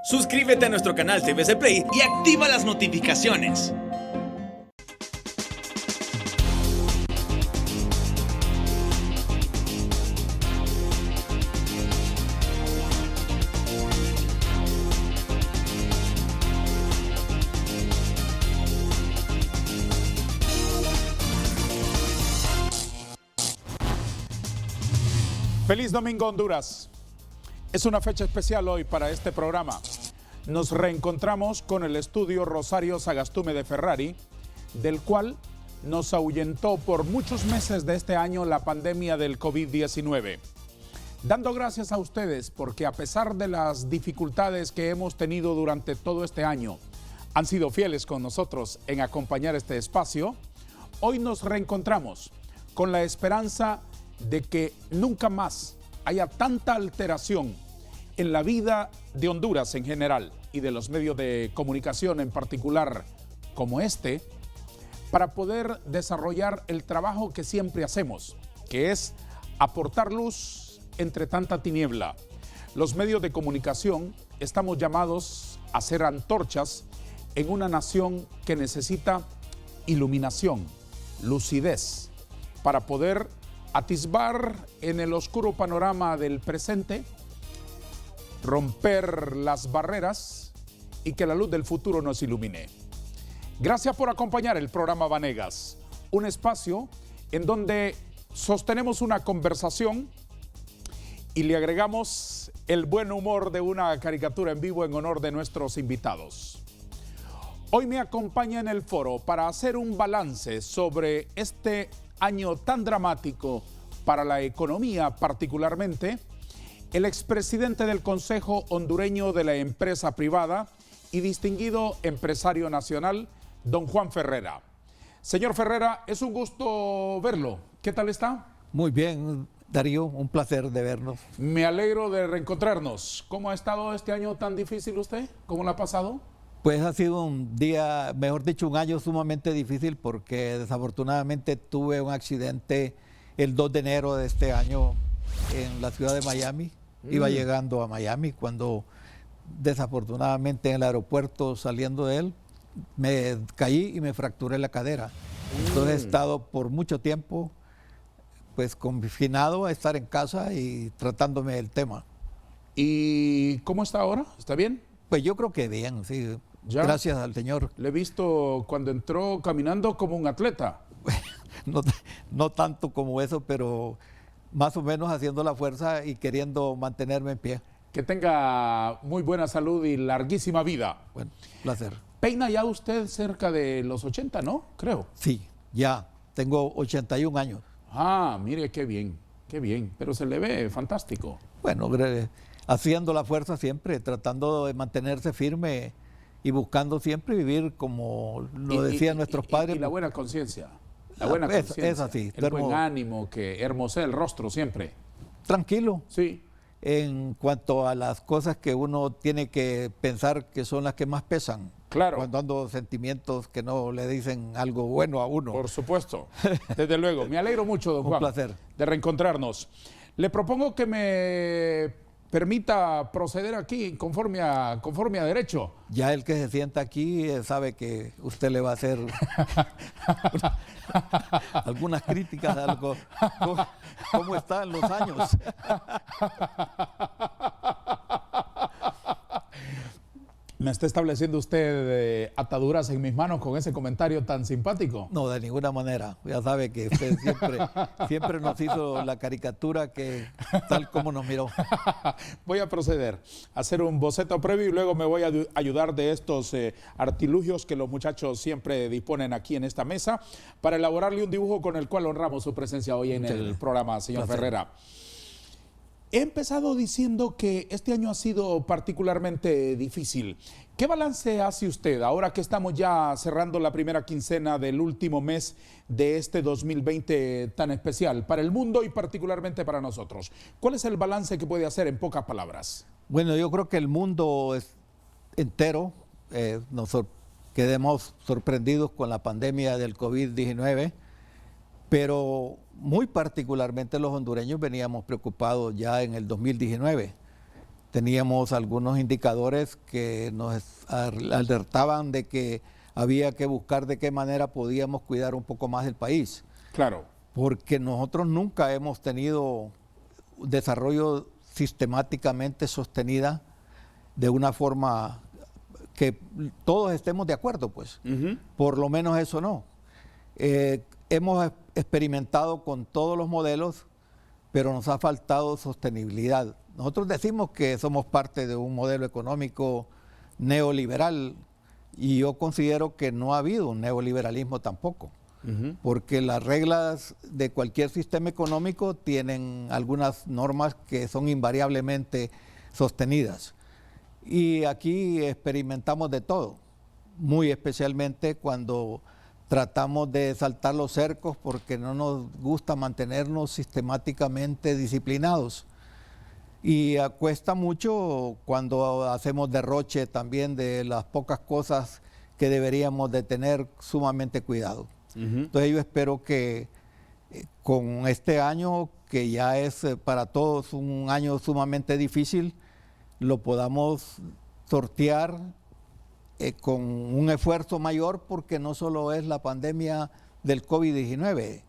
Suscríbete a nuestro canal TVC Play y activa las notificaciones. Feliz Domingo, Honduras. Es una fecha especial hoy para este programa. Nos reencontramos con el estudio Rosario Sagastume de Ferrari, del cual nos ahuyentó por muchos meses de este año la pandemia del COVID-19. Dando gracias a ustedes porque a pesar de las dificultades que hemos tenido durante todo este año, han sido fieles con nosotros en acompañar este espacio. Hoy nos reencontramos con la esperanza de que nunca más haya tanta alteración en la vida de Honduras en general y de los medios de comunicación en particular como este, para poder desarrollar el trabajo que siempre hacemos, que es aportar luz entre tanta tiniebla. Los medios de comunicación estamos llamados a ser antorchas en una nación que necesita iluminación, lucidez, para poder atisbar en el oscuro panorama del presente, romper las barreras y que la luz del futuro nos ilumine. Gracias por acompañar el programa Vanegas, un espacio en donde sostenemos una conversación y le agregamos el buen humor de una caricatura en vivo en honor de nuestros invitados. Hoy me acompaña en el foro para hacer un balance sobre este año tan dramático para la economía particularmente, el expresidente del Consejo Hondureño de la Empresa Privada y distinguido empresario nacional, don Juan Ferrera. Señor Ferrera, es un gusto verlo. ¿Qué tal está? Muy bien, Darío, un placer de vernos. Me alegro de reencontrarnos. ¿Cómo ha estado este año tan difícil usted? ¿Cómo lo ha pasado? Pues ha sido un día, mejor dicho, un año sumamente difícil porque desafortunadamente tuve un accidente el 2 de enero de este año en la ciudad de Miami. Iba llegando a Miami cuando desafortunadamente en el aeropuerto saliendo de él me caí y me fracturé la cadera. Entonces he estado por mucho tiempo pues confinado a estar en casa y tratándome del tema. ¿Y cómo está ahora? ¿Está bien? Pues yo creo que bien, sí. ¿Ya? Gracias al Señor. Le he visto cuando entró caminando como un atleta. No tanto como eso, pero más o menos haciendo la fuerza y queriendo mantenerme en pie. Que tenga muy buena salud y larguísima vida. Bueno, placer. Peina ya usted cerca de los 80, ¿no? Creo. Sí, ya. Tengo 81 años. Ah, mire, qué bien, pero se le ve fantástico. Bueno, haciendo la fuerza siempre, tratando de mantenerse firme y buscando siempre vivir como lo decían nuestros padres. Y la buena conciencia, la buena conciencia. Es así. El buen ánimo que hermosea el rostro siempre. Tranquilo. Sí. En cuanto a las cosas que uno tiene que pensar que son las que más pesan. Claro. Cuando ando sentimientos que no le dicen algo bueno a uno. Por supuesto, desde luego. Me alegro mucho, don Juan. Un placer. De reencontrarnos. Le propongo que me permita proceder aquí conforme a derecho. Ya el que se sienta aquí sabe que usted le va a hacer algunas críticas a algo. ¿Cómo están los años? ¿Me está estableciendo usted ataduras en mis manos con ese comentario tan simpático? No, de ninguna manera. Ya sabe que usted siempre nos hizo la caricatura que tal como nos miró. Voy a proceder a hacer un boceto previo y luego me voy a ayudar de estos artilugios que los muchachos siempre disponen aquí en esta mesa para elaborarle un dibujo con el cual honramos su presencia hoy en el programa, señor Ferrera. He empezado diciendo que este año ha sido particularmente difícil. ¿Qué balance hace usted ahora que estamos ya cerrando la primera quincena del último mes de este 2020 tan especial para el mundo y particularmente para nosotros? ¿Cuál es el balance que puede hacer en pocas palabras? Bueno, yo creo que el mundo entero nos quedemos sorprendidos con la pandemia del COVID-19, pero muy particularmente los hondureños veníamos preocupados ya en el 2019. teníamos algunos indicadores que nos alertaban de que había que buscar de qué manera podíamos cuidar un poco más del país. Claro. Porque nosotros nunca hemos tenido desarrollo sistemáticamente sostenida de una forma que todos estemos de acuerdo, pues. Por lo menos eso no. Hemos experimentado con todos los modelos, pero nos ha faltado sostenibilidad. Nosotros decimos que somos parte de un modelo económico neoliberal y yo considero que no ha habido un neoliberalismo tampoco, porque las reglas de cualquier sistema económico tienen algunas normas que son invariablemente sostenidas. Y aquí experimentamos de todo, muy especialmente cuando tratamos de saltar los cercos porque no nos gusta mantenernos sistemáticamente disciplinados. Y cuesta mucho cuando hacemos derroche también de las pocas cosas que deberíamos de tener sumamente cuidado. Entonces yo espero que con este año, que ya es para todos un año sumamente difícil, lo podamos sortear con un esfuerzo mayor, porque no solo es la pandemia del COVID-19,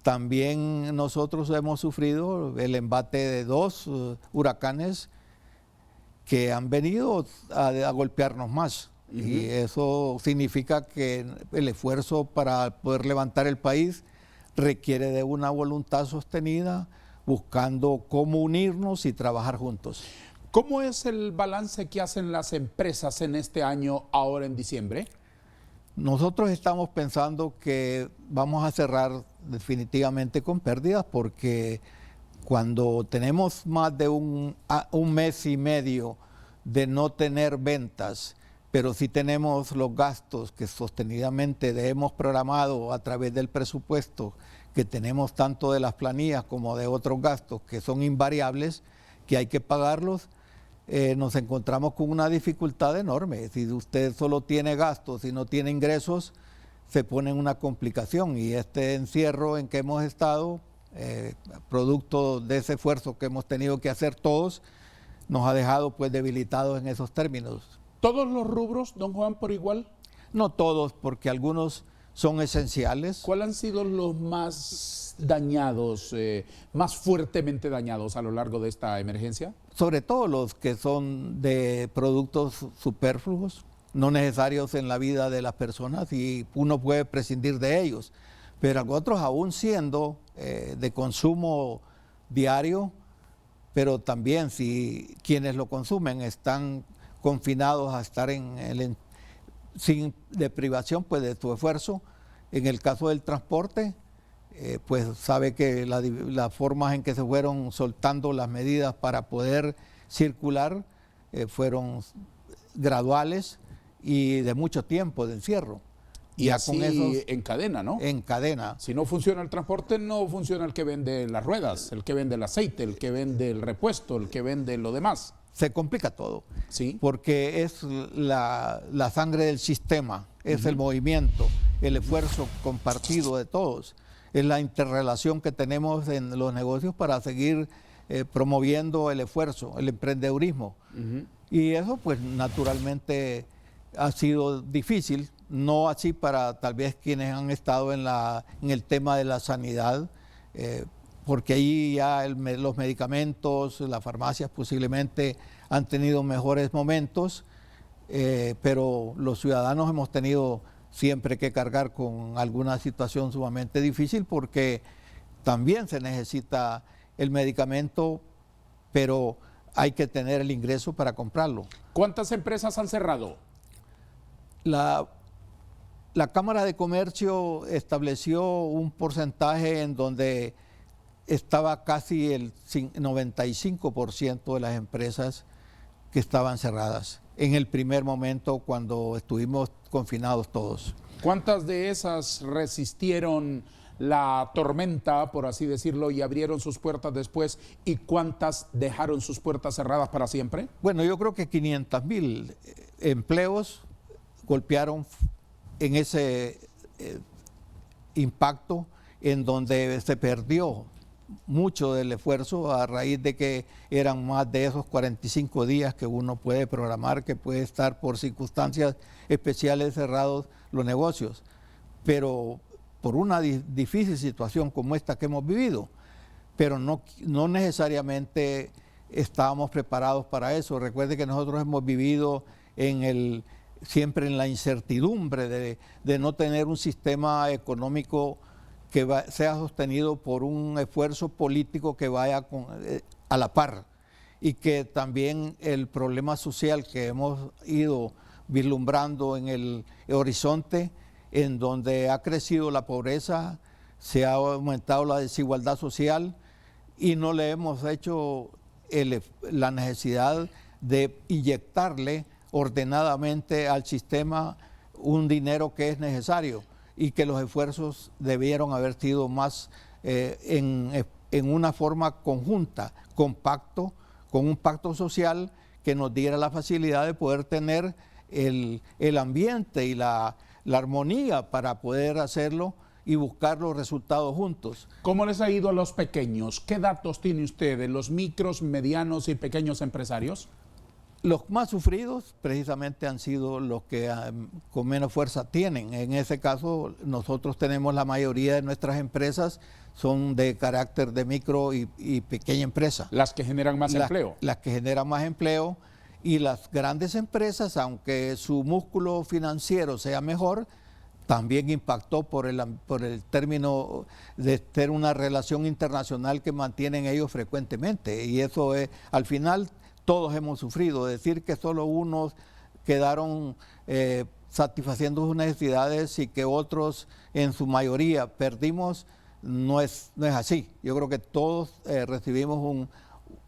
también nosotros hemos sufrido el embate de 2 huracanes que han venido a golpearnos más. Y eso significa que el esfuerzo para poder levantar el país requiere de una voluntad sostenida, buscando cómo unirnos y trabajar juntos. ¿Cómo es el balance que hacen las empresas en este año, ahora en diciembre? Nosotros estamos pensando que vamos a cerrar definitivamente con pérdidas, porque cuando tenemos más de un mes y medio de no tener ventas, pero sí tenemos los gastos que sostenidamente hemos programado a través del presupuesto, que tenemos tanto de las planillas como de otros gastos que son invariables, que hay que pagarlos, nos encontramos con una dificultad enorme. Si usted solo tiene gastos y no tiene ingresos, se pone en una complicación, y este encierro en que hemos estado, producto de ese esfuerzo que hemos tenido que hacer todos, nos ha dejado pues debilitados en esos términos. ¿Todos los rubros, don Juan, por igual? No todos, porque algunos son esenciales. ¿Cuáles han sido los más dañados, más fuertemente dañados a lo largo de esta emergencia? Sobre todo los que son de productos superfluos, no necesarios en la vida de las personas, y uno puede prescindir de ellos. Pero otros aún siendo de consumo diario, pero también si quienes lo consumen están confinados a estar sin deprivación pues de su esfuerzo. En el caso del transporte, pues sabe que las formas en que se fueron soltando las medidas para poder circular fueron graduales y de mucho tiempo de encierro. Y ya así con esos, en cadena, ¿no? En cadena. Si no funciona el transporte, no funciona el que vende las ruedas, el que vende el aceite, el que vende el repuesto, el que vende lo demás. Se complica todo, sí, porque es la sangre del sistema, es el movimiento, el esfuerzo compartido de todos, es la interrelación que tenemos en los negocios para seguir promoviendo el esfuerzo, el emprendedurismo. Y eso pues naturalmente ha sido difícil, no así para tal vez quienes han estado en el tema de la sanidad, porque ahí ya los medicamentos, las farmacias posiblemente han tenido mejores momentos, pero los ciudadanos hemos tenido siempre que cargar con alguna situación sumamente difícil, porque también se necesita el medicamento, pero hay que tener el ingreso para comprarlo. ¿Cuántas empresas han cerrado? La Cámara de Comercio estableció un porcentaje en donde estaba casi el 95% de las empresas que estaban cerradas en el primer momento cuando estuvimos confinados todos. ¿Cuántas de esas resistieron la tormenta, por así decirlo, y abrieron sus puertas después? ¿Y cuántas dejaron sus puertas cerradas para siempre? Bueno, yo creo que 500,000 empleos golpearon en ese impacto, en donde se perdió mucho del esfuerzo a raíz de que eran más de esos 45 días que uno puede programar, que puede estar por circunstancias especiales cerrados los negocios. Pero por una difícil situación como esta que hemos vivido, pero no necesariamente estábamos preparados para eso. Recuerde que nosotros hemos vivido siempre en la incertidumbre de no tener un sistema económico que sea sostenido por un esfuerzo político que vaya a la par, y que también el problema social que hemos ido vislumbrando en el horizonte, en donde ha crecido la pobreza, se ha aumentado la desigualdad social y no le hemos hecho la necesidad de inyectarle ordenadamente al sistema un dinero que es necesario, y que los esfuerzos debieron haber sido más en una forma conjunta, compacto, con un pacto social que nos diera la facilidad de poder tener el ambiente y la armonía para poder hacerlo y buscar los resultados juntos. ¿Cómo les ha ido a los pequeños? ¿Qué datos tiene usted de los micros, medianos y pequeños empresarios? Los más sufridos precisamente han sido los que con menos fuerza tienen. En ese caso, nosotros tenemos la mayoría de nuestras empresas son de carácter de micro y pequeña empresa. Las que generan más empleo. Las que generan más empleo, y las grandes empresas, aunque su músculo financiero sea mejor, también impactó por el término de tener una relación internacional que mantienen ellos frecuentemente. Y eso es, al final, todos hemos sufrido. Decir que solo unos quedaron satisfaciendo sus necesidades y que otros, en su mayoría, perdimos, no es así. Yo creo que todos recibimos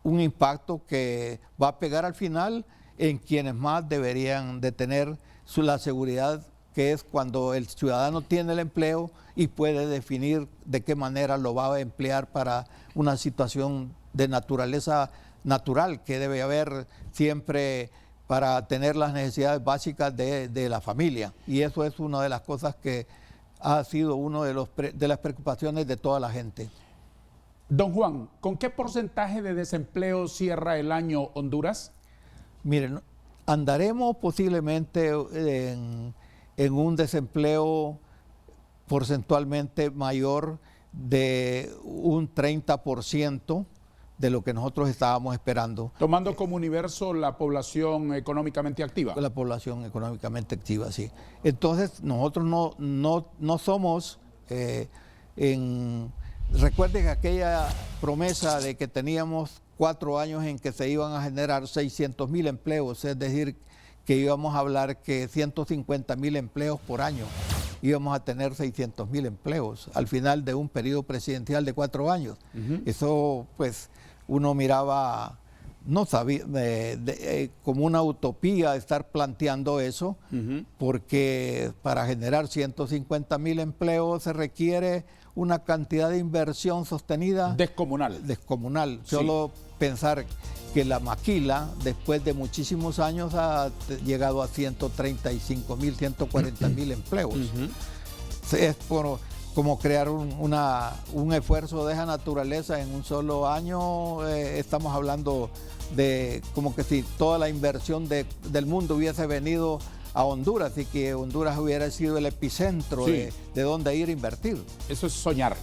un impacto que va a pegar al final en quienes más deberían de tener la seguridad, que es cuando el ciudadano tiene el empleo y puede definir de qué manera lo va a emplear para una situación de naturaleza natural que debe haber siempre para tener las necesidades básicas de la familia. Y eso es una de las cosas que ha sido una de las preocupaciones de toda la gente. Don Juan, ¿con qué porcentaje de desempleo cierra el año Honduras? Miren, andaremos posiblemente en un desempleo porcentualmente mayor de un 30% de lo que nosotros estábamos esperando. Tomando como universo la población económicamente activa. La población económicamente activa, sí. Entonces, nosotros no somos recuerden que aquella promesa de que teníamos 4 años en que se iban a generar 600,000 empleos, es decir, que íbamos a hablar que 150,000 empleos por año, íbamos a tener 600,000 empleos al final de un periodo presidencial de 4 años. Eso, pues, uno miraba, no sabía, como una utopía estar planteando eso, porque para generar 150,000 empleos se requiere una cantidad de inversión sostenida descomunal. Sí. Solo pensar que la maquila, después de muchísimos años, ha llegado a 135,000, 140,000 empleos. Es como crear un esfuerzo de esa naturaleza en un solo año. Estamos hablando de como que si toda la inversión del mundo hubiese venido a Honduras y que Honduras hubiera sido el epicentro de dónde ir a invertir. Eso es soñar,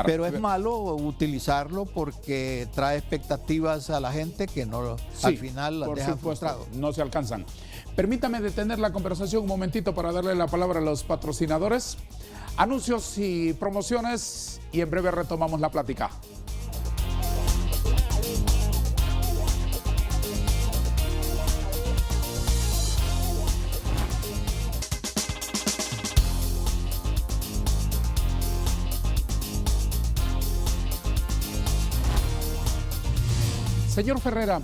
Pero es malo utilizarlo porque trae expectativas a la gente que no, al final las dejan frustrados. No se alcanzan. Permítame detener la conversación un momentito para darle la palabra a los patrocinadores. Anuncios y promociones, y en breve retomamos la plática. Señor Ferreira,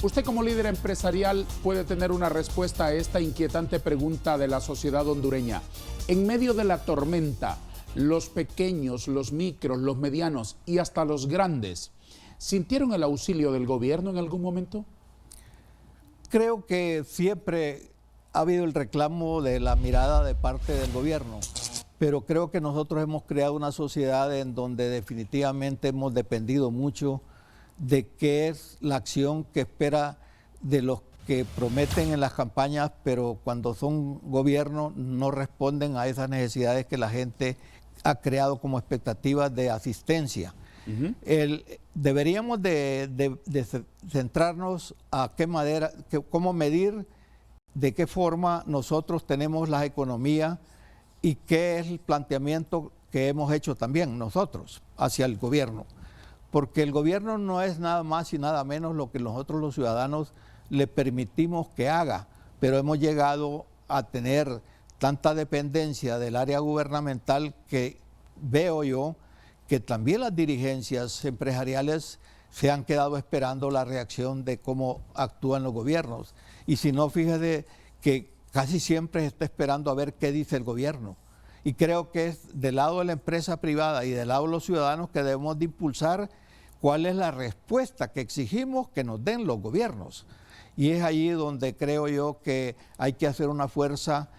usted como líder empresarial puede tener una respuesta a esta inquietante pregunta de la sociedad hondureña. En medio de la tormenta, los pequeños, los micros, los medianos y hasta los grandes, ¿sintieron el auxilio del gobierno en algún momento? Creo que siempre ha habido el reclamo de la mirada de parte del gobierno, pero creo que nosotros hemos creado una sociedad en donde definitivamente hemos dependido mucho de qué es la acción que espera de los que prometen en las campañas, pero cuando son gobierno no responden a esas necesidades que la gente ha creado como expectativas de asistencia. Deberíamos de centrarnos a cómo medir, de qué forma nosotros tenemos la economía y qué es el planteamiento que hemos hecho también nosotros hacia el gobierno. Porque el gobierno no es nada más y nada menos lo que nosotros los ciudadanos le permitimos que haga, pero hemos llegado a tener tanta dependencia del área gubernamental que veo yo que también las dirigencias empresariales se han quedado esperando la reacción de cómo actúan los gobiernos. Y si no, fíjate que casi siempre se está esperando a ver qué dice el gobierno. Y creo que es del lado de la empresa privada y del lado de los ciudadanos que debemos de impulsar cuál es la respuesta que exigimos que nos den los gobiernos. Y es allí donde creo yo que hay que hacer una fuerza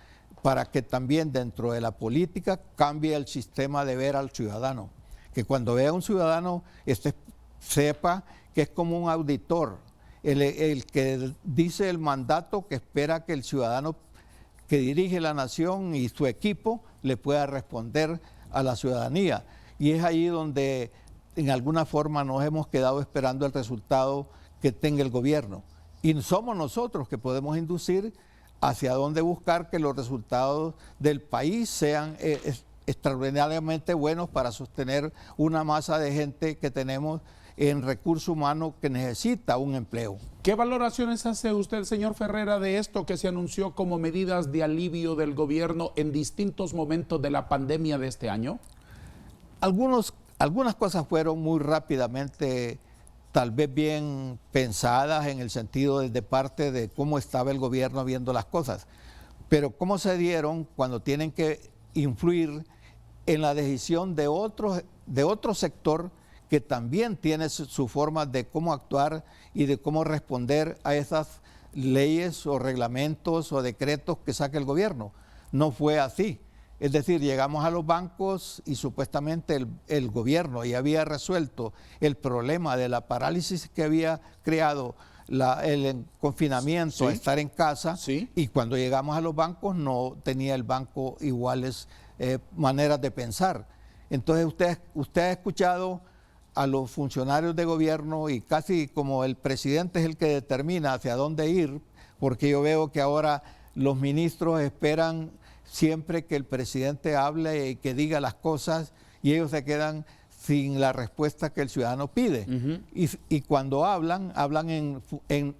para que también dentro de la política cambie el sistema de ver al ciudadano. Que cuando vea a un ciudadano sepa que es como un auditor, el que dice el mandato que espera que el ciudadano que dirige la nación y su equipo le pueda responder a la ciudadanía. Y es ahí donde en alguna forma nos hemos quedado esperando el resultado que tenga el gobierno. Y somos nosotros que podemos inducir hacia dónde buscar que los resultados del país sean extraordinariamente buenos para sostener una masa de gente que tenemos en recurso humano que necesita un empleo. ¿Qué valoraciones hace usted, señor Ferreira, de esto que se anunció como medidas de alivio del gobierno en distintos momentos de la pandemia de este año? Algunas cosas fueron muy rápidamente, tal vez bien pensadas en el sentido de parte de cómo estaba el gobierno viendo las cosas, pero cómo se dieron cuando tienen que influir en la decisión de otro sector que también tiene su forma de cómo actuar y de cómo responder a esas leyes o reglamentos o decretos que saca el gobierno. No fue así. Es decir, llegamos a los bancos y supuestamente el gobierno ya había resuelto el problema de la parálisis que había creado el confinamiento, Sí. estar en casa, Sí. y cuando llegamos a los bancos no tenía el banco iguales maneras de pensar. Entonces usted ha escuchado a los funcionarios de gobierno y casi como el presidente es el que determina hacia dónde ir, porque yo veo que ahora los ministros esperan siempre que el presidente hable y que diga las cosas y ellos se quedan sin la respuesta que el ciudadano pide. Y cuando hablan en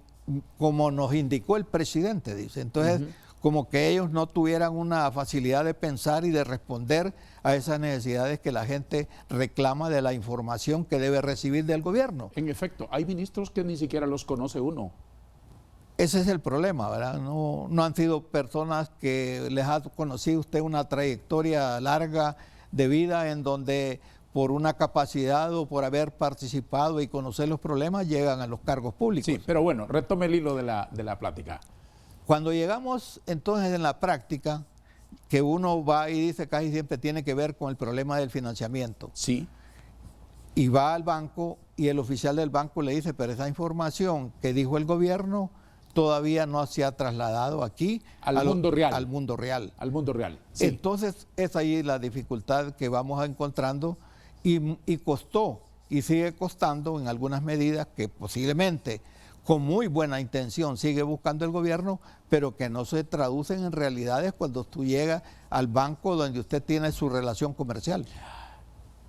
como nos indicó el presidente, dice. Entonces, como que ellos no tuvieran una facilidad de pensar y de responder a esas necesidades que la gente reclama de la información que debe recibir del gobierno. En efecto, hay ministros que ni siquiera los conoce uno. Ese es el problema, ¿verdad? No han sido personas que les ha conocido usted una trayectoria larga de vida en donde por una capacidad o por haber participado y conocer los problemas llegan a los cargos públicos. Sí, pero bueno, retome el hilo de la plática. Cuando llegamos entonces en la práctica, que uno va y dice casi siempre tiene que ver con el problema del financiamiento. Sí. Y va al banco y el oficial del banco le dice, pero esa información que dijo el gobierno todavía no se ha trasladado aquí Al mundo real. Al mundo real. Al mundo real. Sí. Entonces es ahí la dificultad que vamos encontrando y costó y sigue costando en algunas medidas que posiblemente con muy buena intención sigue buscando el gobierno, pero que no se traducen en realidades cuando tú llegas al banco donde usted tiene su relación comercial.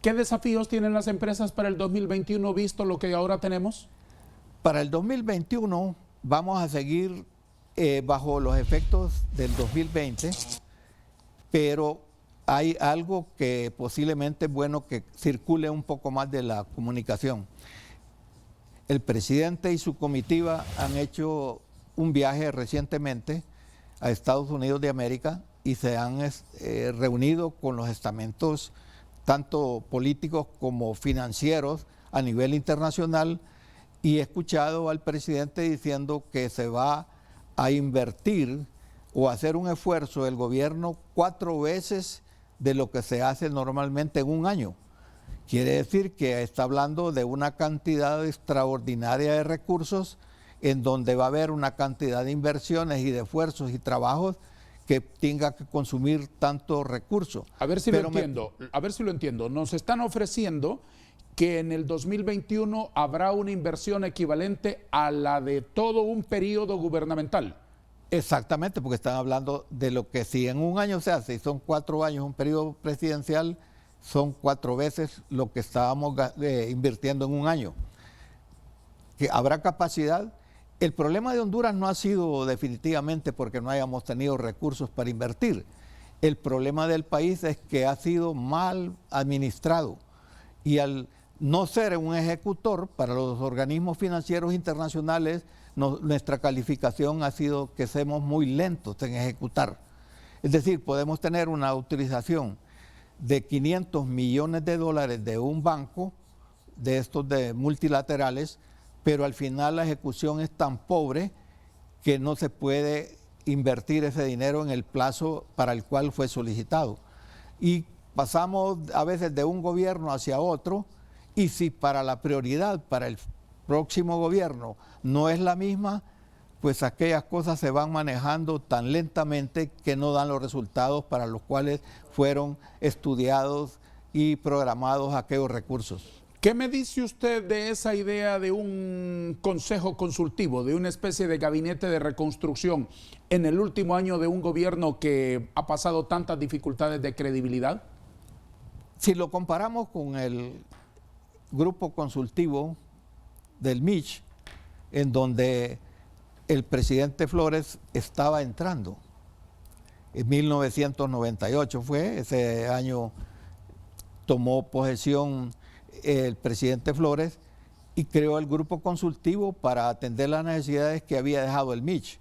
¿Qué desafíos tienen las empresas para el 2021 visto lo que ahora tenemos? Para el 2021 vamos a seguir bajo los efectos del 2020, pero hay algo que posiblemente es bueno que circule un poco más de la comunicación. El presidente y su comitiva han hecho un viaje recientemente a Estados Unidos de América y se han reunido con los estamentos tanto políticos como financieros a nivel internacional, y he escuchado al presidente diciendo que se va a invertir o hacer un esfuerzo del gobierno 4 veces de lo que se hace normalmente en un año. Quiere decir que está hablando de una cantidad extraordinaria de recursos en donde va a haber una cantidad de inversiones y de esfuerzos y trabajos que tenga que consumir tantos recursos. A ver si lo entiendo. Nos están ofreciendo que en el 2021 habrá una inversión equivalente a la de todo un periodo gubernamental. Exactamente, porque están hablando de lo que si en un año se hace, y son 4 años un periodo presidencial, son 4 veces lo que estábamos invirtiendo en un año. Que habrá capacidad. El problema de Honduras no ha sido definitivamente porque no hayamos tenido recursos para invertir. El problema del país es que ha sido mal administrado y al no ser un ejecutor para los organismos financieros internacionales, nuestra calificación ha sido que somos muy lentos en ejecutar. Es decir, podemos tener una utilización de 500 millones de dólares de un banco, de estos de multilaterales, pero al final la ejecución es tan pobre que no se puede invertir ese dinero en el plazo para el cual fue solicitado. Y pasamos a veces de un gobierno hacia otro, y si para la prioridad, para el próximo gobierno, no es la misma, pues aquellas cosas se van manejando tan lentamente que no dan los resultados para los cuales fueron estudiados y programados aquellos recursos. ¿Qué me dice usted de esa idea de un consejo consultivo, de una especie de gabinete de reconstrucción en el último año de un gobierno que ha pasado tantas dificultades de credibilidad? Si lo comparamos con el grupo consultivo del MICH, en donde el presidente Flores estaba entrando, en 1998 fue, ese año tomó posesión el presidente Flores y creó el grupo consultivo para atender las necesidades que había dejado el MICH.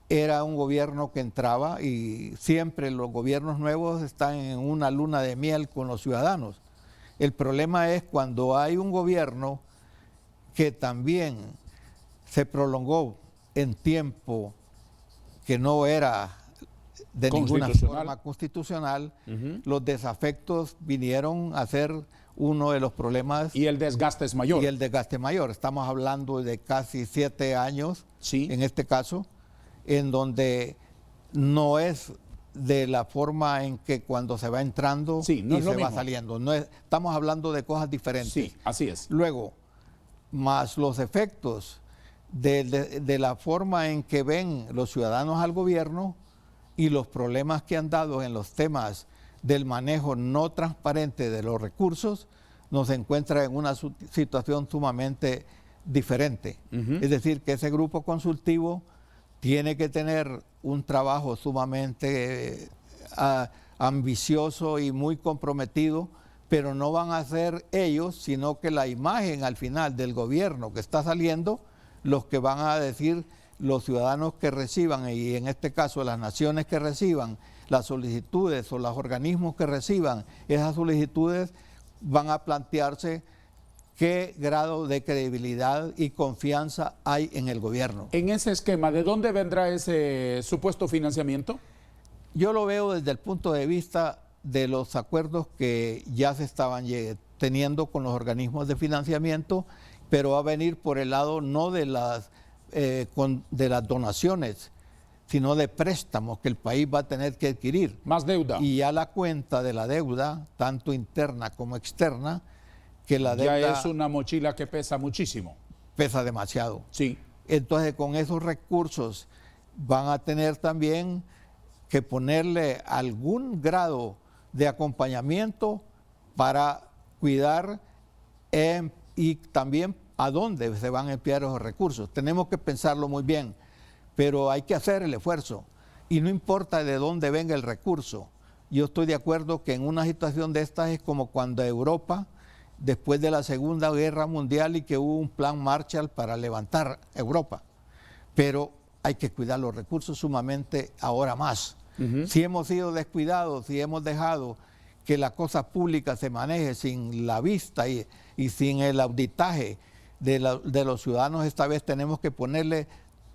Era un gobierno que entraba y siempre los gobiernos nuevos están en una luna de miel con los ciudadanos. El problema es cuando hay un gobierno que también se prolongó en tiempo que no era de ninguna forma constitucional, los desafectos vinieron a ser uno de los problemas. Y el desgaste es mayor. Y el desgaste mayor. Estamos hablando de casi 7 años, sí, en este caso, en donde no es de la forma en que cuando se va entrando sí, no y es se lo va mismo. saliendo. No es, estamos hablando de cosas diferentes. Sí, así es. Luego, más los efectos de la forma en que ven los ciudadanos al gobierno y los problemas que han dado en los temas del manejo no transparente de los recursos, nos encuentra en una situación sumamente diferente. Es decir, que ese grupo consultivo tiene que tener un trabajo sumamente ambicioso y muy comprometido, pero no van a ser ellos, sino que la imagen al final del gobierno que está saliendo, los que van a decir los ciudadanos que reciban, y en este caso las naciones que reciban las solicitudes o los organismos que reciban esas solicitudes, van a plantearse qué grado de credibilidad y confianza hay en el gobierno. En ese esquema, ¿de dónde vendrá ese supuesto financiamiento? Yo lo veo desde el punto de vista de los acuerdos que ya se estaban teniendo con los organismos de financiamiento, pero va a venir por el lado no de las donaciones, sino de préstamos que el país va a tener que adquirir. Más deuda. Y ya la cuenta de la deuda, tanto interna como externa, que la deuda ya es una mochila que pesa muchísimo. Pesa demasiado. Sí. Entonces, con esos recursos van a tener también que ponerle algún grado de acompañamiento para cuidar y también a dónde se van a emplear esos recursos. Tenemos que pensarlo muy bien, pero hay que hacer el esfuerzo y no importa de dónde venga el recurso. Yo estoy de acuerdo que en una situación de estas es como cuando Europa, después de la Segunda Guerra Mundial y que hubo un plan Marshall para levantar Europa, pero hay que cuidar los recursos sumamente ahora más. Si hemos sido descuidados, si hemos dejado que la cosa pública se maneje sin la vista y sin el auditaje de los ciudadanos, esta vez tenemos que ponerle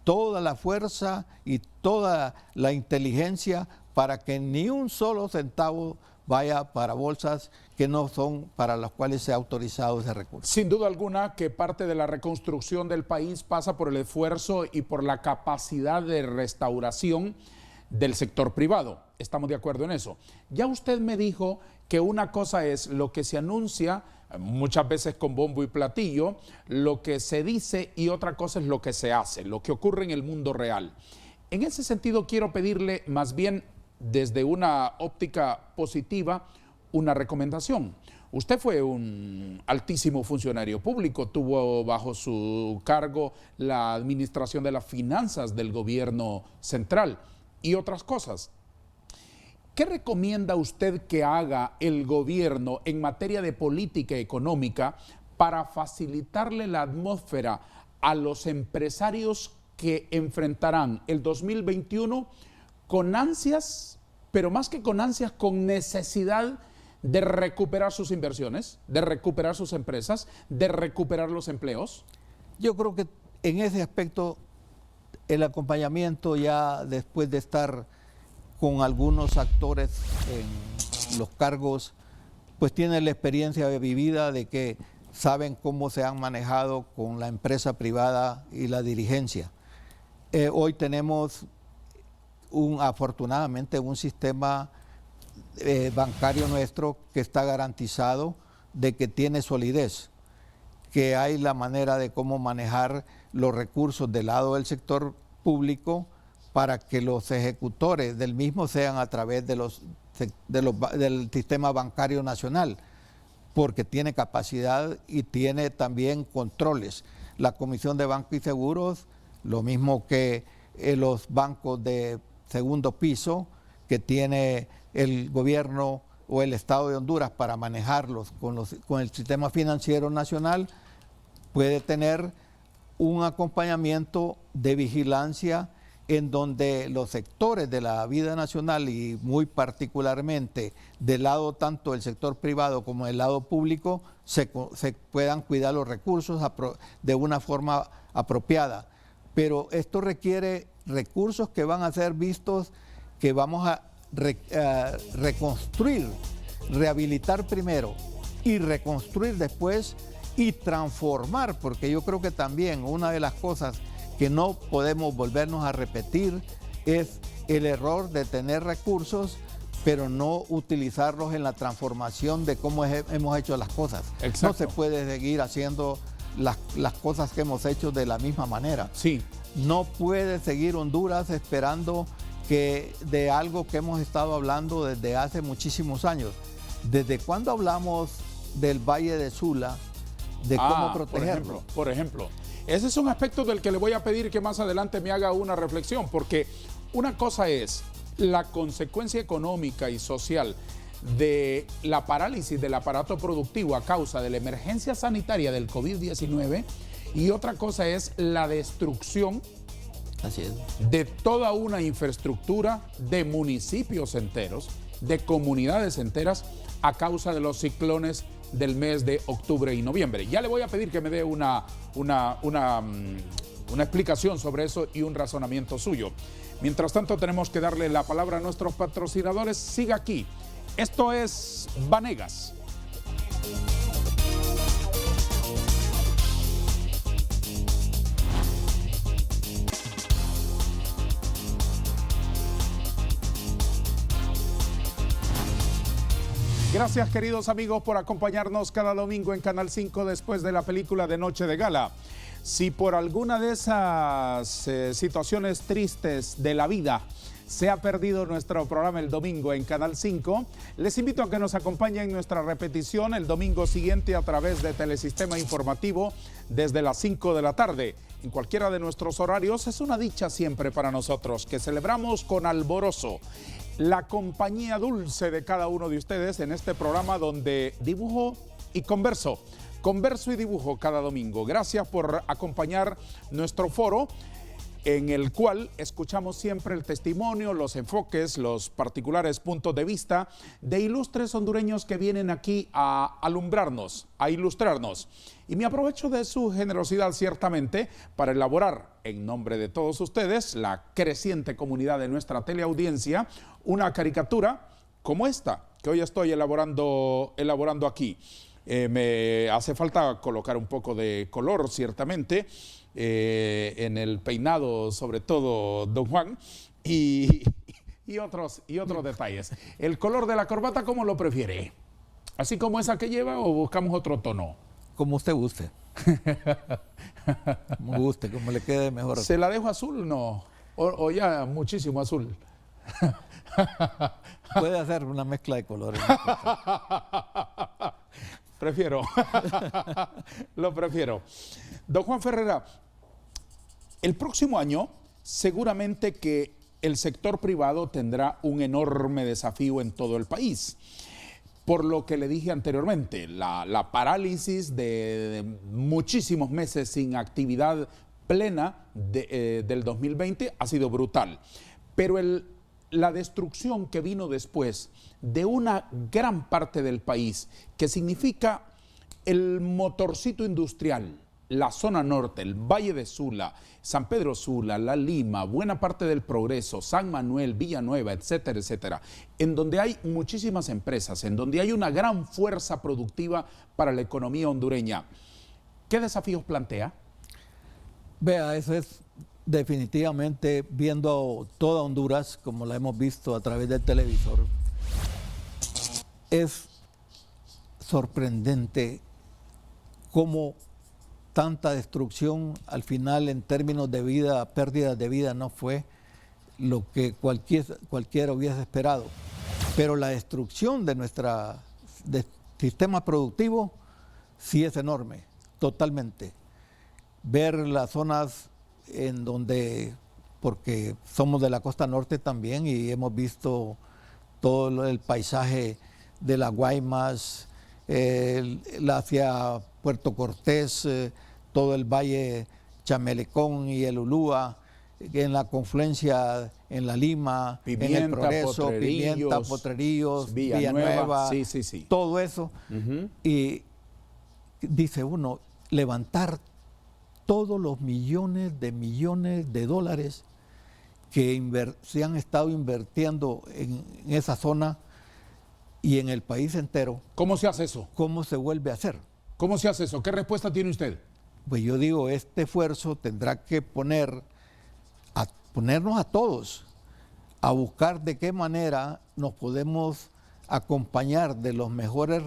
toda la fuerza y toda la inteligencia para que ni un solo centavo vaya para bolsas que no son para las cuales se ha autorizado ese recurso. Sin duda alguna que parte de la reconstrucción del país pasa por el esfuerzo y por la capacidad de restauración del sector privado. Estamos de acuerdo en eso. Ya usted me dijo que una cosa es lo que se anuncia, muchas veces con bombo y platillo, lo que se dice, y otra cosa es lo que se hace, lo que ocurre en el mundo real. En ese sentido quiero pedirle más bien desde una óptica positiva una recomendación. Usted fue un altísimo funcionario público, tuvo bajo su cargo la administración de las finanzas del gobierno central y otras cosas. ¿Qué recomienda usted que haga el gobierno en materia de política económica para facilitarle la atmósfera a los empresarios que enfrentarán el 2021 con ansias, pero más que con ansias, con necesidad de recuperar sus inversiones, de recuperar sus empresas, de recuperar los empleos? Yo creo que en ese aspecto el acompañamiento, ya después de estar con algunos actores en los cargos, pues tiene la experiencia vivida de que saben cómo se han manejado con la empresa privada y la dirigencia. Hoy tenemos afortunadamente un sistema bancario nuestro que está garantizado, de que tiene solidez, que hay la manera de cómo manejar los recursos del lado del sector público para que los ejecutores del mismo sean a través del sistema bancario nacional, porque tiene capacidad y tiene también controles. La Comisión de Banco y Seguros, lo mismo que los bancos de segundo piso que tiene el gobierno o el Estado de Honduras para manejarlos con el sistema financiero nacional, puede tener un acompañamiento de vigilancia en donde los sectores de la vida nacional y muy particularmente del lado tanto del sector privado como del lado público se puedan cuidar los recursos de una forma apropiada. Pero esto requiere recursos que van a ser vistos, que vamos a reconstruir, rehabilitar primero y reconstruir después y transformar, porque yo creo que también una de las cosas que no podemos volvernos a repetir es el error de tener recursos pero no utilizarlos en la transformación de cómo hemos hecho las cosas. Exacto. No se puede seguir haciendo las cosas que hemos hecho de la misma manera. Sí. No puede seguir Honduras esperando que de algo que hemos estado hablando desde hace muchísimos años. ¿Desde cuándo hablamos del Valle de Sula, de cómo protegerlo? Por ejemplo, ese es un aspecto del que le voy a pedir que más adelante me haga una reflexión, porque una cosa es la consecuencia económica y social de la parálisis del aparato productivo a causa de la emergencia sanitaria del COVID-19 y otra cosa es la destrucción de toda una infraestructura de municipios enteros, de comunidades enteras a causa de los ciclones del mes de octubre y noviembre. Ya le voy a pedir que me dé una explicación sobre eso y un razonamiento suyo. Mientras tanto, tenemos que darle la palabra a nuestros patrocinadores. Siga aquí. Esto es Vanegas. Gracias, queridos amigos, por acompañarnos cada domingo en Canal 5 después de la película de Noche de Gala. Si por alguna de esas situaciones tristes de la vida se ha perdido nuestro programa el domingo en Canal 5, les invito a que nos acompañen en nuestra repetición el domingo siguiente a través de Telesistema Informativo desde las 5 de la tarde. En cualquiera de nuestros horarios es una dicha siempre para nosotros que celebramos con alborozo la compañía dulce de cada uno de ustedes en este programa donde dibujo y converso y dibujo cada domingo. Gracias por acompañar nuestro foro. en el cual escuchamos siempre el testimonio, los enfoques, los particulares puntos de vista de ilustres hondureños que vienen aquí a alumbrarnos, a ilustrarnos. Y me aprovecho de su generosidad ciertamente para elaborar, en nombre de todos ustedes, la creciente comunidad de nuestra teleaudiencia, una caricatura como esta que hoy estoy elaborando aquí. Me hace falta colocar un poco de color, ciertamente, en el peinado, sobre todo, don Juan, y otros detalles. ¿El color de la corbata cómo lo prefiere? ¿Así como esa que lleva o buscamos otro tono? Como usted guste. Como guste, como le quede mejor. ¿Se la dejo azul? No. O ya muchísimo azul. Puede hacer una mezcla de colores. Prefiero. Lo prefiero. Don Juan Ferreira, el próximo año seguramente que el sector privado tendrá un enorme desafío en todo el país. Por lo que le dije anteriormente, la parálisis de muchísimos meses sin actividad plena del 2020 ha sido brutal. Pero la destrucción que vino después de una gran parte del país, que significa el motorcito industrial, la zona norte, el Valle de Sula, San Pedro Sula, La Lima, buena parte del Progreso, San Manuel, Villanueva, etcétera, etcétera, en donde hay muchísimas empresas, en donde hay una gran fuerza productiva para la economía hondureña. ¿Qué desafíos plantea? Vea, eso es definitivamente, viendo toda Honduras, como la hemos visto a través del televisor, es sorprendente cómo tanta destrucción al final en términos de vida, pérdidas de vida, no fue lo que cualquiera hubiese esperado. Pero la destrucción de nuestro sistema productivo sí es enorme, totalmente. Ver las zonas en donde, porque somos de la costa norte también y hemos visto todo el paisaje de las Guaymas, hacia Puerto Cortés, todo el valle Chamelecón y el Ulúa, en la confluencia en La Lima, Pimienta, en el Progreso, Pimienta, Potrerillos, Villanueva, sí. Todo eso. Y dice uno, levantar todos los millones de dólares que se han estado invirtiendo en esa zona y en el país entero. ¿Cómo se hace eso? ¿Cómo se vuelve a hacer? ¿Cómo se hace eso? ¿Qué respuesta tiene usted? Pues yo digo, este esfuerzo tendrá que ponernos a todos a buscar de qué manera nos podemos acompañar de los mejores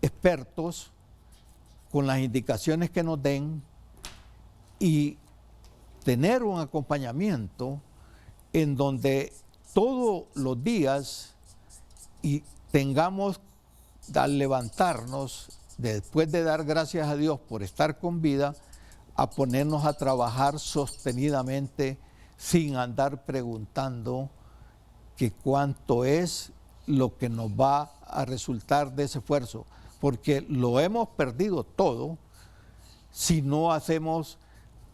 expertos con las indicaciones que nos den y tener un acompañamiento en donde todos los días y tengamos, al levantarnos, después de dar gracias a Dios por estar con vida, a ponernos a trabajar sostenidamente sin andar preguntando que cuánto es lo que nos va a resultar de ese esfuerzo, porque lo hemos perdido todo si no hacemos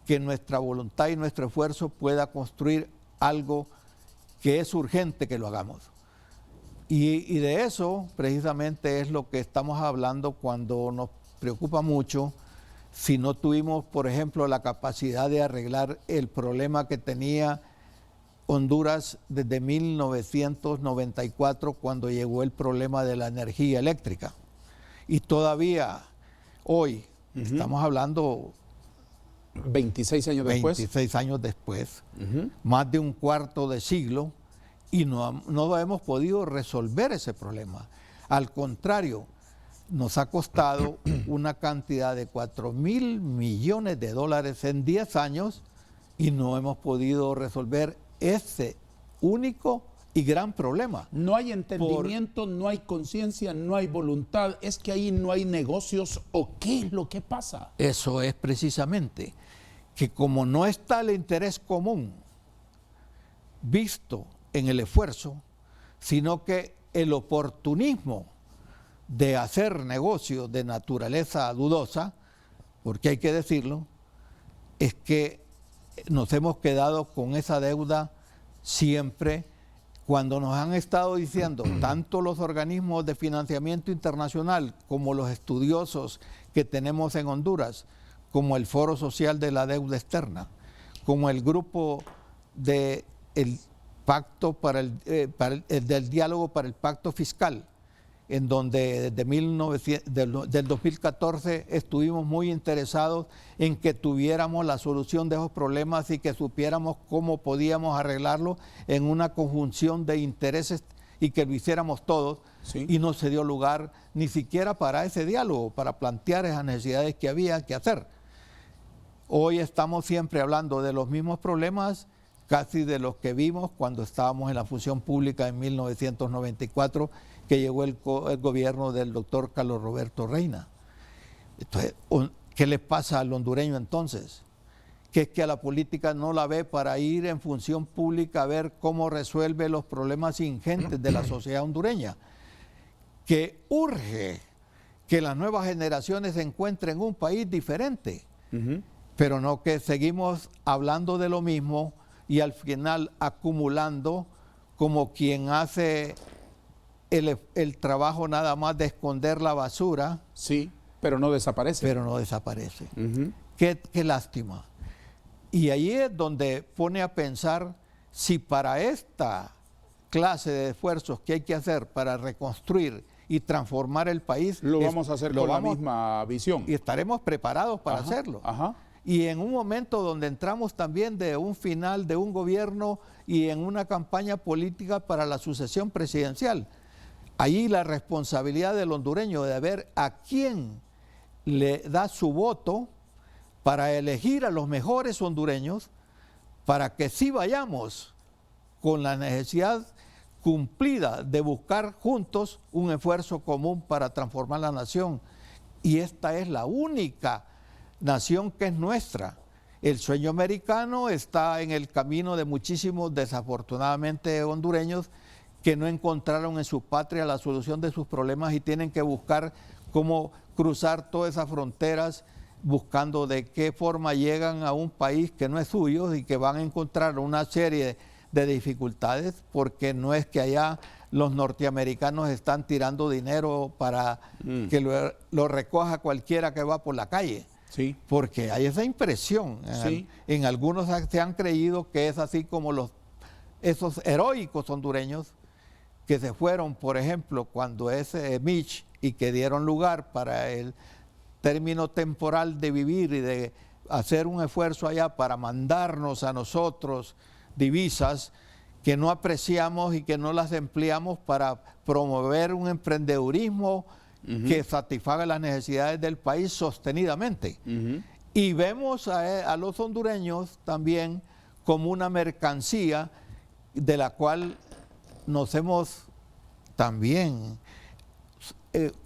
que nuestra voluntad y nuestro esfuerzo pueda construir algo que es urgente que lo hagamos. Y de eso precisamente es lo que estamos hablando cuando nos preocupa mucho si no tuvimos, por ejemplo, la capacidad de arreglar el problema que tenía Honduras desde 1994, cuando llegó el problema de la energía eléctrica. Y todavía hoy, estamos hablando 26 años después. 26 años después, más de un cuarto de siglo, y no hemos podido resolver ese problema. Al contrario, nos ha costado una cantidad de 4.000 millones de dólares en 10 años y no hemos podido resolver ese único y gran problema. No hay entendimiento, no hay conciencia, no hay voluntad. ¿Es que ahí no hay negocios o qué es lo que pasa? Eso es precisamente, que como no está el interés común visto en el esfuerzo, sino que el oportunismo de hacer negocios de naturaleza dudosa, porque hay que decirlo, es que nos hemos quedado con esa deuda siempre, cuando nos han estado diciendo, tanto los organismos de financiamiento internacional como los estudiosos que tenemos en Honduras, como el Foro Social de la Deuda Externa, como el grupo del Pacto del Diálogo para el Pacto Fiscal, en donde del 2014 estuvimos muy interesados en que tuviéramos la solución de esos problemas y que supiéramos cómo podíamos arreglarlo en una conjunción de intereses y que lo hiciéramos todos, Sí. y no se dio lugar ni siquiera para ese diálogo, para plantear esas necesidades que había que hacer. Hoy estamos siempre hablando de los mismos problemas, casi de los que vimos cuando estábamos en la función pública en 1994, que llegó el gobierno del doctor Carlos Roberto Reina. Entonces, ¿qué le pasa al hondureño entonces? Que es que a la política no la ve para ir en función pública a ver cómo resuelve los problemas ingentes de la sociedad hondureña. Que urge que las nuevas generaciones encuentren un país diferente, pero no que seguimos hablando de lo mismo y al final acumulando como quien hace el trabajo nada más de esconder la basura. Sí, pero no desaparece. Pero no desaparece. Qué lástima. Y ahí es donde pone a pensar si para esta clase de esfuerzos que hay que hacer para reconstruir y transformar el país, lo vamos a hacer con la misma visión. Y estaremos preparados para hacerlo. Y en un momento donde entramos también de un final de un gobierno y en una campaña política para la sucesión presidencial. Ahí la responsabilidad del hondureño de ver a quién le da su voto para elegir a los mejores hondureños, para que sí vayamos con la necesidad cumplida de buscar juntos un esfuerzo común para transformar la nación. Y esta es la única nación que es nuestra. El sueño americano está en el camino de muchísimos, desafortunadamente, hondureños que no encontraron en su patria la solución de sus problemas y tienen que buscar cómo cruzar todas esas fronteras, buscando de qué forma llegan a un país que no es suyo y que van a encontrar una serie de dificultades, porque no es que allá los norteamericanos están tirando dinero para que lo recoja cualquiera que va por la calle. Sí. Porque hay esa impresión. Sí. En algunos se han creído que es así como esos heroicos hondureños que se fueron, por ejemplo, cuando es Mitch, y que dieron lugar para el término temporal de vivir y de hacer un esfuerzo allá para mandarnos a nosotros divisas que no apreciamos y que no las empleamos para promover un emprendedurismo que satisfaga las necesidades del país sostenidamente. Y vemos a los hondureños también como una mercancía de la cual nos hemos también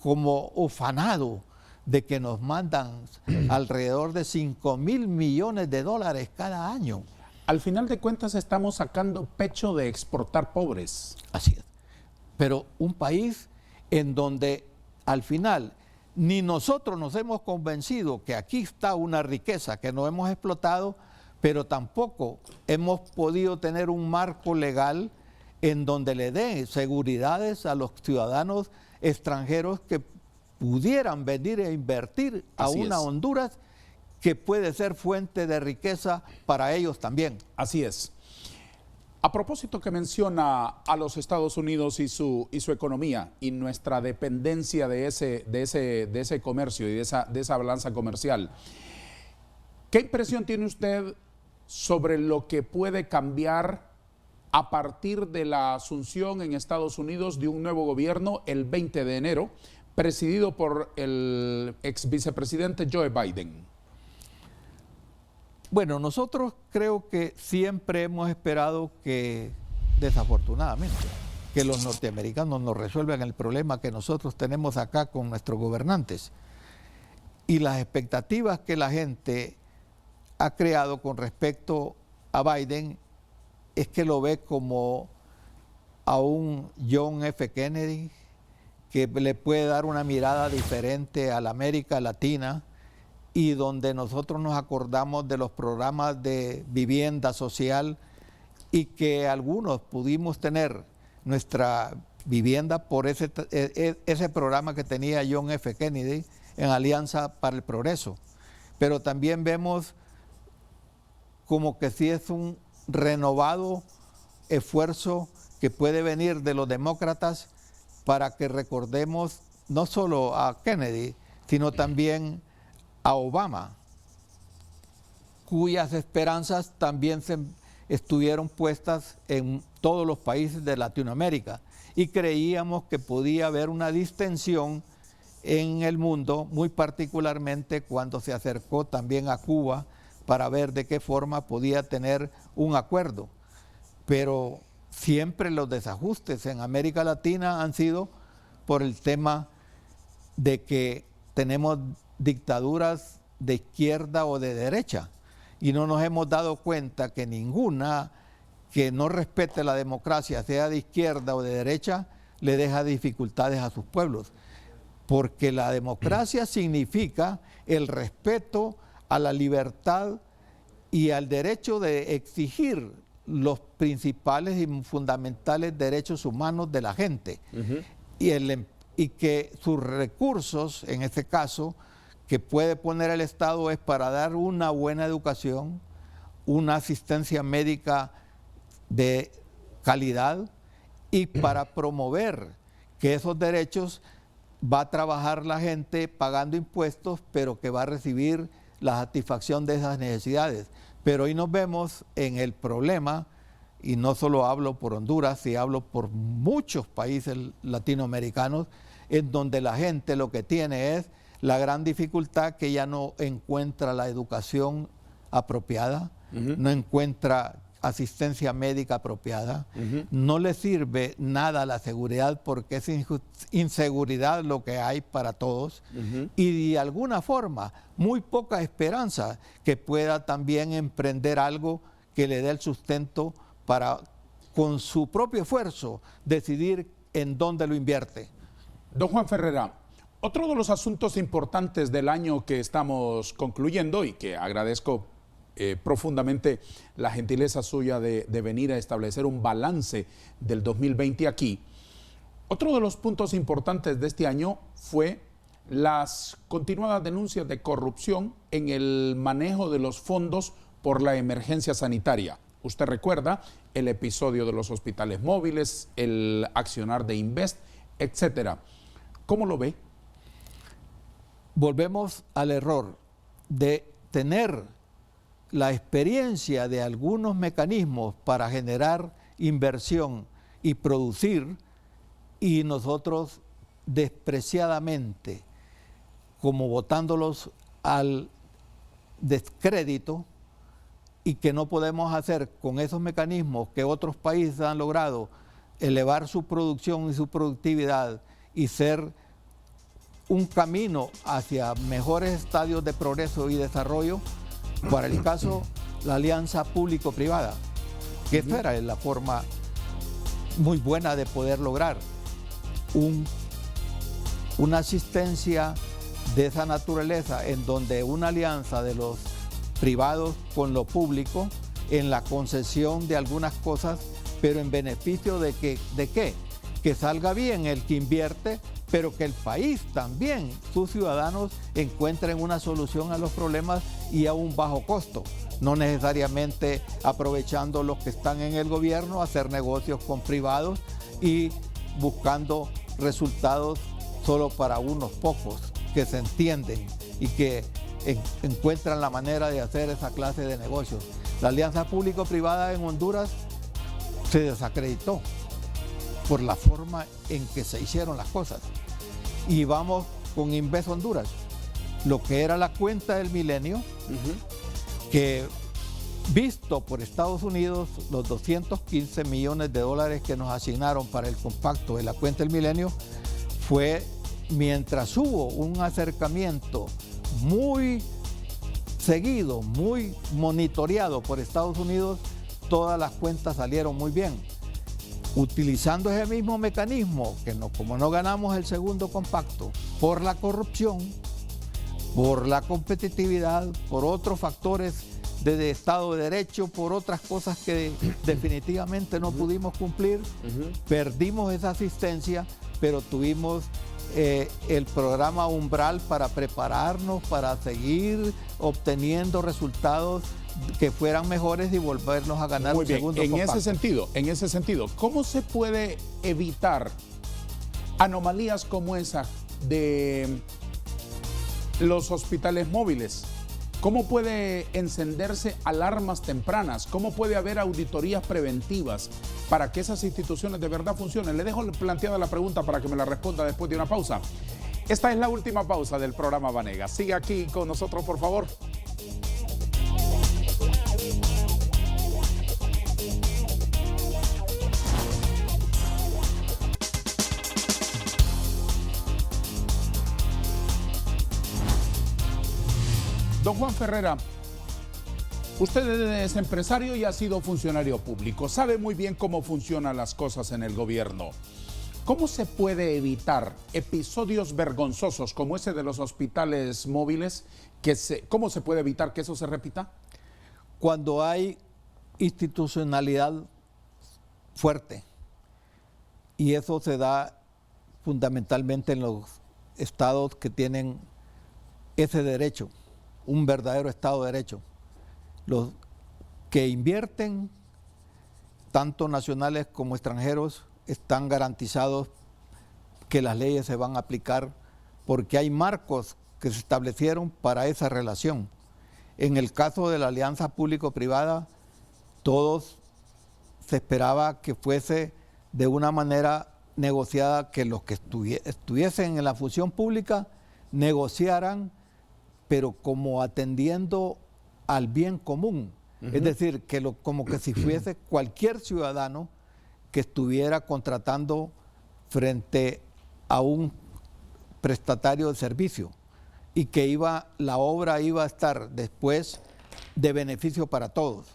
como ufanado de que nos mandan alrededor de 5.000 millones de dólares cada año. Al final de cuentas estamos sacando pecho de exportar pobres. Así es. Pero un país en donde al final ni nosotros nos hemos convencido que aquí está una riqueza que no hemos explotado, pero tampoco hemos podido tener un marco legal en donde le dé seguridades a los ciudadanos extranjeros que pudieran venir a invertir a una Honduras que puede ser fuente de riqueza para ellos también. Así es. A propósito que menciona a los Estados Unidos y su economía y nuestra dependencia de ese comercio y de esa balanza comercial, ¿qué impresión tiene usted sobre lo que puede cambiar a partir de la asunción en Estados Unidos de un nuevo gobierno el 20 de enero, presidido por el ex vicepresidente Joe Biden? Bueno, nosotros creo que siempre hemos esperado que, desafortunadamente, que los norteamericanos nos resuelvan el problema que nosotros tenemos acá con nuestros gobernantes. Y las expectativas que la gente ha creado con respecto a Biden es que lo ve como a un John F. Kennedy, que le puede dar una mirada diferente a la América Latina y donde nosotros nos acordamos de los programas de vivienda social y que algunos pudimos tener nuestra vivienda por ese programa que tenía John F. Kennedy en Alianza para el Progreso. Pero también vemos como que sí es un renovado esfuerzo que puede venir de los demócratas para que recordemos no solo a Kennedy, sino también a Obama, cuyas esperanzas también estuvieron puestas en todos los países de Latinoamérica y creíamos que podía haber una distensión en el mundo, muy particularmente cuando se acercó también a Cuba para ver de qué forma podía tener un acuerdo. Pero siempre los desajustes en América Latina han sido por el tema de que tenemos dictaduras de izquierda o de derecha y no nos hemos dado cuenta que ninguna que no respete la democracia, sea de izquierda o de derecha, le deja dificultades a sus pueblos. Porque la democracia significa el respeto a la libertad y al derecho de exigir los principales y fundamentales derechos humanos de la gente. Y que sus recursos, en este caso, que puede poner el Estado es para dar una buena educación, una asistencia médica de calidad y para promover que esos derechos va a trabajar la gente pagando impuestos, pero que va a recibir la satisfacción de esas necesidades. Pero hoy nos vemos en el problema, y no solo hablo por Honduras, sino hablo por muchos países latinoamericanos, en donde la gente lo que tiene es la gran dificultad que ya no encuentra la educación apropiada, no encuentra asistencia médica apropiada, no le sirve nada la seguridad porque es inseguridad lo que hay para todos y de alguna forma muy poca esperanza que pueda también emprender algo que le dé el sustento para con su propio esfuerzo decidir en dónde lo invierte. Don Juan Ferrera, otro de los asuntos importantes del año que estamos concluyendo y que agradezco profundamente la gentileza suya de venir a establecer un balance del 2020 aquí. Otro de los puntos importantes de este año fue las continuadas denuncias de corrupción en el manejo de los fondos por la emergencia sanitaria. Usted recuerda el episodio de los hospitales móviles, el accionar de Invest, etcétera. ¿Cómo lo ve? Volvemos al error de tener la experiencia de algunos mecanismos para generar inversión y producir, y nosotros despreciadamente, como botándolos al descrédito, y que no podemos hacer con esos mecanismos que otros países han logrado elevar su producción y su productividad y ser un camino hacia mejores estadios de progreso y desarrollo. Para el caso, la alianza público-privada, que esta era la forma muy buena de poder lograr una asistencia de esa naturaleza, en donde una alianza de los privados con lo público en la concesión de algunas cosas, pero en beneficio de ¿qué? Que salga bien el que invierte, pero que el país también, sus ciudadanos, encuentren una solución a los problemas y a un bajo costo. No necesariamente aprovechando los que están en el gobierno, hacer negocios con privados y buscando resultados solo para unos pocos que se entienden y que encuentran la manera de hacer esa clase de negocios. La alianza público-privada en Honduras se desacreditó por la forma en que se hicieron las cosas. Y vamos con Invest Honduras, lo que era la cuenta del milenio, que visto por Estados Unidos, los 215 millones de dólares que nos asignaron para el compacto de la cuenta del milenio, fue mientras hubo un acercamiento muy seguido, muy monitoreado por Estados Unidos, todas las cuentas salieron muy bien. Utilizando ese mismo mecanismo, que como no ganamos el segundo compacto por la corrupción, por la competitividad, por otros factores de Estado de Derecho, por otras cosas que definitivamente no pudimos cumplir. Perdimos esa asistencia, pero tuvimos el programa Umbral para prepararnos, para seguir obteniendo resultados que fueran mejores y volvernos a ganar Muy un bien. segundo En compacto. ese sentido, ¿cómo se puede evitar anomalías como esa de los hospitales móviles? ¿Cómo puede encenderse alarmas tempranas? ¿Cómo puede haber auditorías preventivas para que esas instituciones de verdad funcionen? Le dejo planteada la pregunta para que me la responda después de una pausa. Esta es la última pausa del programa Vanega. Sigue aquí con nosotros, por favor. Don Juan Ferrera, usted es empresario y ha sido funcionario público. Sabe muy bien cómo funcionan las cosas en el gobierno. ¿Cómo se puede evitar episodios vergonzosos como ese de los hospitales móviles? ¿Cómo se puede evitar que eso se repita? Cuando hay institucionalidad fuerte, y eso se da fundamentalmente en los estados que tienen ese derecho, un verdadero Estado de Derecho. Los que invierten, tanto nacionales como extranjeros, están garantizados que las leyes se van a aplicar porque hay marcos que se establecieron para esa relación. En el caso de la alianza público-privada, todos se esperaba que fuese de una manera negociada, que los que estuviesen en la función pública negociaran, pero como atendiendo al bien común. Es decir, que como que si fuese cualquier ciudadano que estuviera contratando frente a un prestatario de servicio y que la obra iba a estar después de beneficio para todos.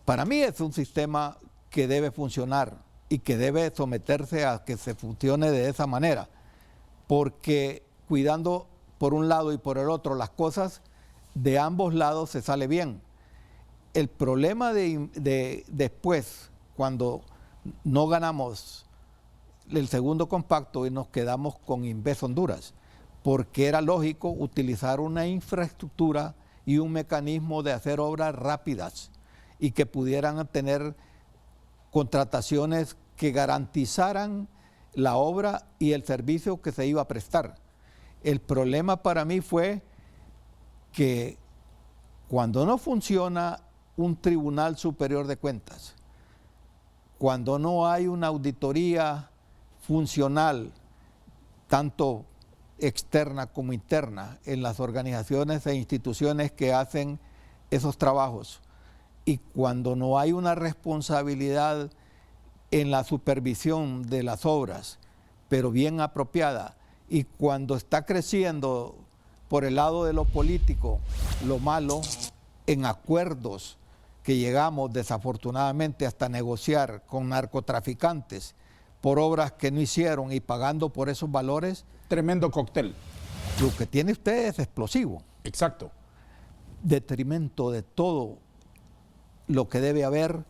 Para mí es un sistema que debe funcionar y que debe someterse a que se funcione de esa manera, porque cuidando por un lado y por el otro las cosas, de ambos lados se sale bien. El problema de después, cuando no ganamos el segundo compacto y nos quedamos con Inves Honduras, porque era lógico utilizar una infraestructura y un mecanismo de hacer obras rápidas y que pudieran tener contrataciones que garantizaran la obra y el servicio que se iba a prestar. El problema para mí fue que cuando no funciona un Tribunal Superior de Cuentas, cuando no hay una auditoría funcional, tanto externa como interna, en las organizaciones e instituciones que hacen esos trabajos, y cuando no hay una responsabilidad en la supervisión de las obras, pero bien apropiada, y cuando está creciendo por el lado de lo político lo malo, en acuerdos que llegamos desafortunadamente hasta negociar con narcotraficantes por obras que no hicieron y pagando por esos valores. Tremendo cóctel. Lo que tiene usted es explosivo. Exacto. Detrimento de todo lo que debe haber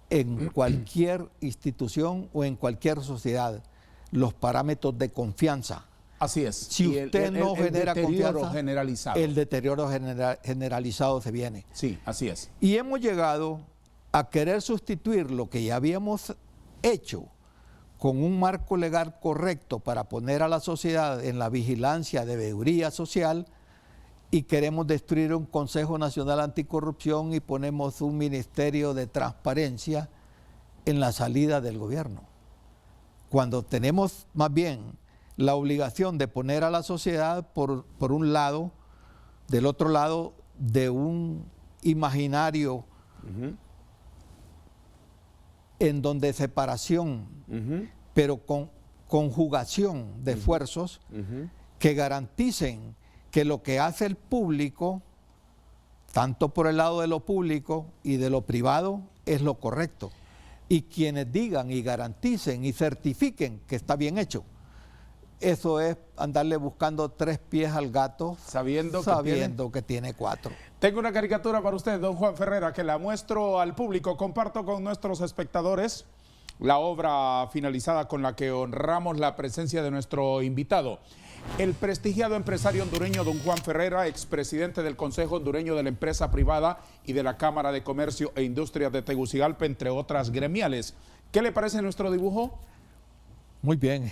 en cualquier institución o en cualquier sociedad. Los parámetros de confianza. Así es. Si usted no genera confianza, generalizado. el deterioro generalizado se viene. Sí, así es. Y hemos llegado a querer sustituir lo que ya habíamos hecho con un marco legal correcto para poner a la sociedad en la vigilancia de veeduría social, y queremos destruir un Consejo Nacional Anticorrupción y ponemos un Ministerio de Transparencia en la salida del gobierno. Cuando tenemos más bien la obligación de poner a la sociedad por un lado, del otro lado de un imaginario en donde separación, pero con conjugación de esfuerzos que garanticen que lo que hace el público, tanto por el lado de lo público y de lo privado, es lo correcto. Y quienes digan y garanticen y certifiquen que está bien hecho. eso es andarle buscando 3 pies al gato, Sabiendo que tiene 4. Tengo una caricatura para usted, don Juan Ferrera, que la muestro al público. Comparto con nuestros espectadores la obra finalizada con la que honramos la presencia de nuestro invitado. El prestigiado empresario hondureño don Juan Ferrera, expresidente del Consejo Hondureño de la Empresa Privada y de la Cámara de Comercio e Industrias de Tegucigalpa, entre otras gremiales. ¿Qué le parece nuestro dibujo? Muy bien,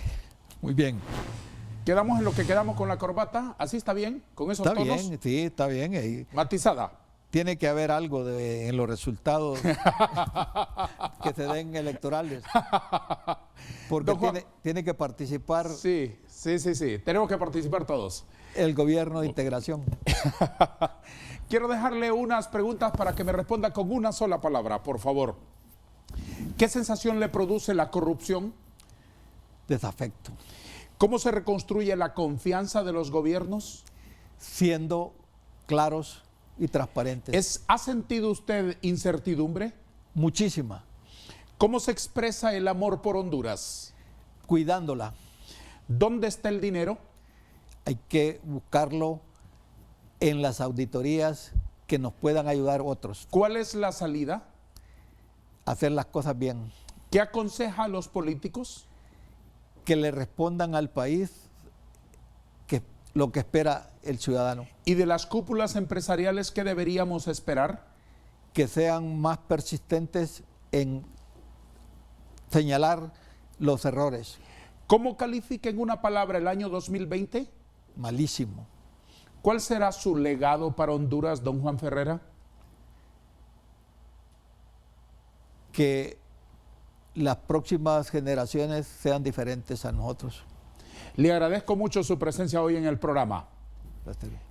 muy bien. ¿Quedamos en lo que quedamos con la corbata? ¿Así está bien? ¿Con esos Está tonos? bien, sí, está bien. Matizada. Tiene que haber algo en los resultados que se den electorales. Porque tiene que participar Sí. Tenemos que participar todos. el gobierno de integración. Quiero dejarle unas preguntas para que me responda con una sola palabra, por favor. ¿Qué sensación le produce la corrupción? Desafecto. ¿Cómo se reconstruye la confianza de los gobiernos? Siendo claros y transparentes. ¿Ha sentido usted incertidumbre? Muchísima. ¿Cómo se expresa el amor por Honduras? Cuidándola. ¿Dónde está el dinero? Hay que buscarlo en las auditorías que nos puedan ayudar otros ¿Cuál es la salida? a hacer las cosas bien. ¿Qué aconseja a los políticos? Que le respondan al país lo que espera el ciudadano. ¿Y de las cúpulas empresariales qué deberíamos esperar? Que sean más persistentes en señalar los errores. ¿Cómo califica en una palabra el año 2020? Malísimo. ¿Cuál será su legado para Honduras, don Juan Ferrera? Que las próximas generaciones sean diferentes a nosotros. Le agradezco mucho su presencia hoy en el programa.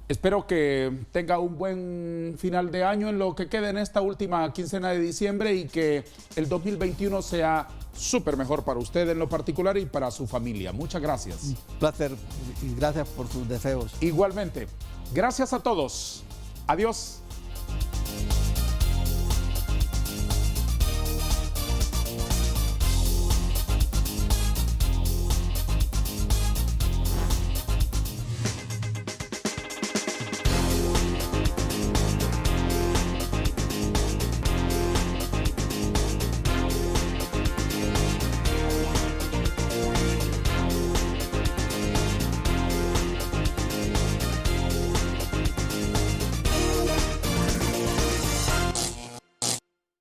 Espero que tenga un buen final de año en lo que quede en esta última quincena de diciembre y que el 2021 sea súper mejor para usted en lo particular y para su familia. Muchas gracias. Un placer y gracias por sus deseos. Igualmente. Gracias a todos. Adiós.